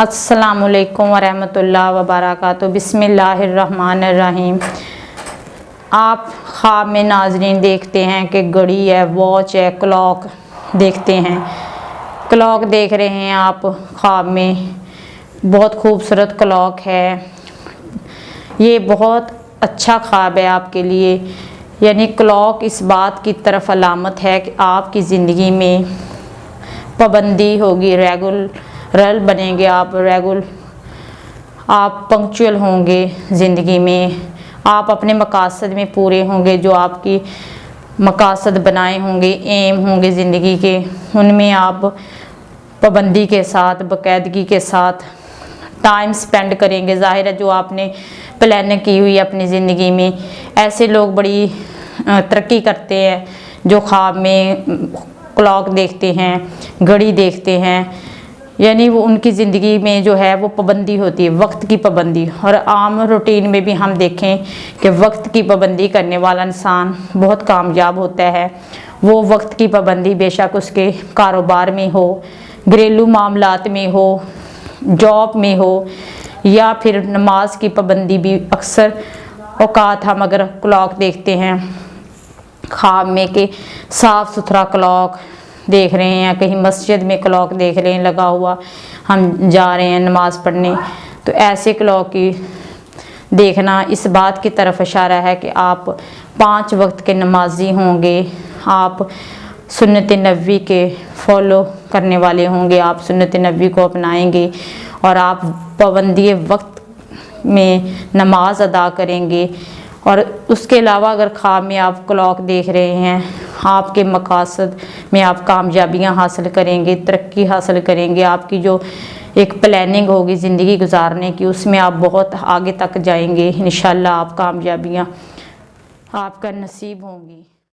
अस्सलामुअलैकुम वरहमतुल्लाह वबरकातुहू। बिस्मिल्लाहिर्रहमानिर्रहीम। आप ख्वाब में नाज़रीन देखते हैं कि घड़ी है, वॉच है, क्लॉक देखते हैं। क्लॉक देख रहे हैं आप ख्वाब में, बहुत खूबसूरत क्लॉक है। ये बहुत अच्छा ख्वाब है आपके लिए। यानी क्लॉक इस बात की तरफ अलामत है कि आपकी ज़िंदगी में पाबंदी होगी, रेगुलर बनेंगे आप, आप पंक्चुअल होंगे ज़िंदगी में। आप अपने मकासद में पूरे होंगे, जो आपकी मकासद बनाए होंगे, एम होंगे ज़िंदगी के, उनमें आप पाबंदी के साथ, बाकायदगी के साथ टाइम स्पेंड करेंगे। ज़ाहिर है जो आपने प्लानिंग की हुई है अपनी ज़िंदगी में, ऐसे लोग बड़ी तरक्की करते हैं जो ख्वाब में क्लॉक देखते हैं, घड़ी देखते हैं। यानी वो उनकी ज़िंदगी में जो है वो पाबंदी होती है, वक्त की पाबंदी। और आम रूटीन में भी हम देखें कि वक्त की पाबंदी करने वाला इंसान बहुत कामयाब होता है। वो वक्त की पाबंदी बेशक उसके कारोबार में हो, घरेलू मामलात में हो, जॉब में हो, या फिर नमाज की पाबंदी भी अक्सर औकात हम अगर क्लॉक देखते हैं ख्वाब में कि साफ़ सुथरा क्लॉक देख रहे हैं, कहीं मस्जिद में क्लॉक देख रहे हैं लगा हुआ, हम जा रहे हैं नमाज़ पढ़ने, तो ऐसे क्लॉक की देखना इस बात की तरफ इशारा है कि आप 5 वक्त के नमाजी होंगे, आप सुन्नत नबी के फॉलो करने वाले होंगे, आप सुन्नत नबी को अपनाएंगे और आप पाबंदी वक्त में नमाज अदा करेंगे। और उसके अलावा अगर ख्वाब में आप क्लॉक देख रहे हैं, आपके मकासद में आप कामयाबियां हासिल करेंगे, तरक्की हासिल करेंगे। आपकी जो एक प्लानिंग होगी ज़िंदगी गुजारने की, उसमें आप बहुत आगे तक जाएंगे। इंशाल्लाह आप कामयाबियां आपका नसीब होंगी।